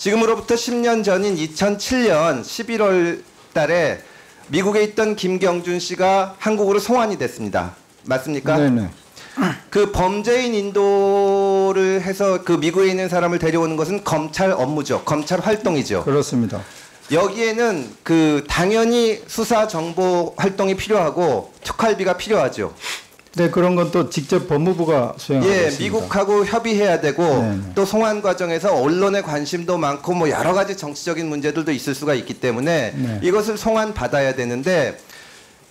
지금으로부터 10년 전인 2007년 11월 달에 미국에 있던 김경준 씨가 한국으로 송환이 됐습니다. 맞습니까? 네네. 그 범죄인 인도를 해서 그 미국에 있는 사람을 데려오는 것은 검찰 업무죠. 검찰 활동이죠. 그렇습니다. 여기에는 그 당연히 수사 정보 활동이 필요하고 특활비가 필요하죠. 네, 그런 건 또 직접 법무부가 수행하고 예, 있습니다. 미국하고 협의해야 되고 네네. 또 송환 과정에서 언론의 관심도 많고 뭐 여러 가지 정치적인 문제들도 있을 수가 있기 때문에 네. 이것을 송환 받아야 되는데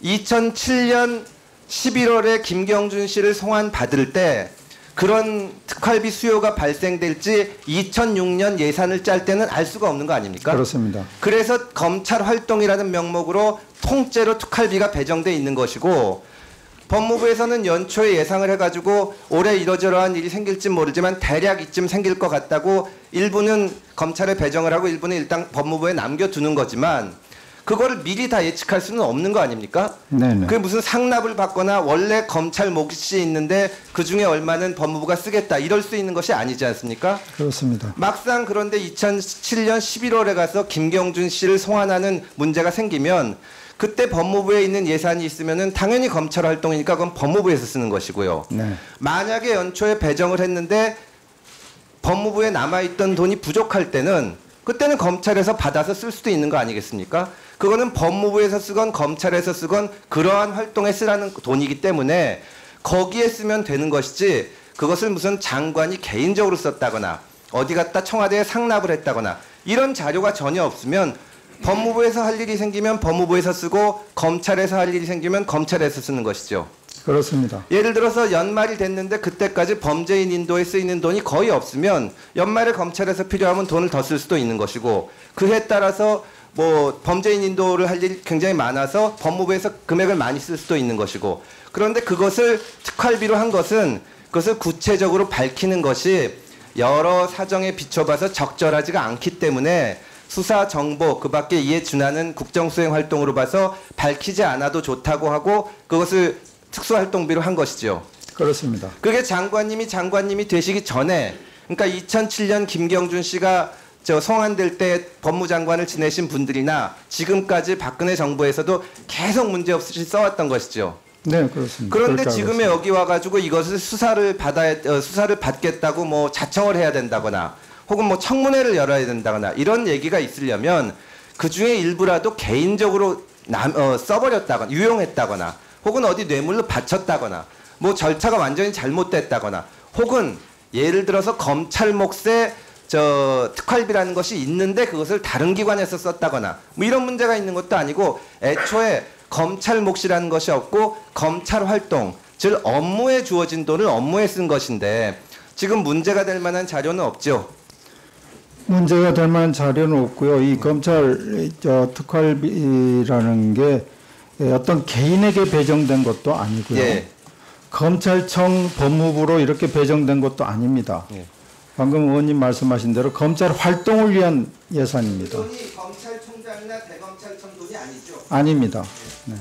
2007년 11월에 김경준 씨를 송환 받을 때 그런 특활비 수요가 발생될지 2006년 예산을 짤 때는 알 수가 없는 거 아닙니까? 그렇습니다. 그래서 검찰 활동이라는 명목으로 통째로 특활비가 배정돼 있는 것이고 법무부에서는 연초에 예상을 해가지고 올해 이러저러한 일이 생길지 모르지만 대략 이쯤 생길 것 같다고 일부는 검찰에 배정을 하고 일부는 일단 법무부에 남겨두는 거지만 그거를 미리 다 예측할 수는 없는 거 아닙니까? 네네. 그게 무슨 상납을 받거나 원래 검찰 몫이 있는데 그중에 얼마는 법무부가 쓰겠다 이럴 수 있는 것이 아니지 않습니까? 그렇습니다. 막상 그런데 2007년 11월에 가서 김경준 씨를 송환하는 문제가 생기면 그때 법무부에 있는 예산이 있으면은 당연히 검찰 활동이니까 그건 법무부에서 쓰는 것이고요. 네. 만약에 연초에 배정을 했는데 법무부에 남아있던 돈이 부족할 때는 그때는 검찰에서 받아서 쓸 수도 있는 거 아니겠습니까? 그거는 법무부에서 쓰건 검찰에서 쓰건 그러한 활동에 쓰라는 돈이기 때문에 거기에 쓰면 되는 것이지 그것을 무슨 장관이 개인적으로 썼다거나 어디 갔다 청와대에 상납을 했다거나 이런 자료가 전혀 없으면 법무부에서 할 일이 생기면 법무부에서 쓰고 검찰에서 할 일이 생기면 검찰에서 쓰는 것이죠. 그렇습니다. 예를 들어서 연말이 됐는데 그때까지 범죄인 인도에 쓰이는 돈이 거의 없으면 연말에 검찰에서 필요하면 돈을 더 쓸 수도 있는 것이고 그에 따라서 뭐 범죄인 인도를 할 일이 굉장히 많아서 법무부에서 금액을 많이 쓸 수도 있는 것이고 그런데 그것을 특활비로 한 것은 그것을 구체적으로 밝히는 것이 여러 사정에 비춰봐서 적절하지가 않기 때문에 수사 정보 그 밖에 이에 준하는 국정수행 활동으로 봐서 밝히지 않아도 좋다고 하고 그것을 특수활동비로 한 것이죠. 그렇습니다. 그게 장관님이 되시기 전에 그러니까 2007년 김경준 씨가 송환될 때 법무장관을 지내신 분들이나 지금까지 박근혜 정부에서도 계속 문제없이 써왔던 것이죠. 네, 그렇습니다. 그런데 지금에 여기 와가지고 이것을 수사를 받겠다고 뭐 자청을 해야 된다거나 혹은 뭐 청문회를 열어야 된다거나 이런 얘기가 있으려면 그 중에 일부라도 개인적으로 써버렸다거나 유용했다거나 혹은 어디 뇌물로 바쳤다거나 뭐 절차가 완전히 잘못됐다거나 혹은 예를 들어서 검찰 몫에 특활비라는 것이 있는데 그것을 다른 기관에서 썼다거나 뭐 이런 문제가 있는 것도 아니고 애초에 검찰 몫이라는 것이 없고 검찰 활동 즉 업무에 주어진 돈을 업무에 쓴 것인데 지금 문제가 될 만한 자료는 없죠. 문제가 될 만한 자료는 없고요. 이 검찰 특활비라는 게 어떤 개인에게 배정된 것도 아니고요. 예. 검찰청 법무부로 이렇게 배정된 것도 아닙니다. 예. 방금 의원님 말씀하신 대로 검찰 활동을 위한 예산입니다. 돈이 검찰총장이나 대검찰청 돈이 아니죠? 아닙니다. 네.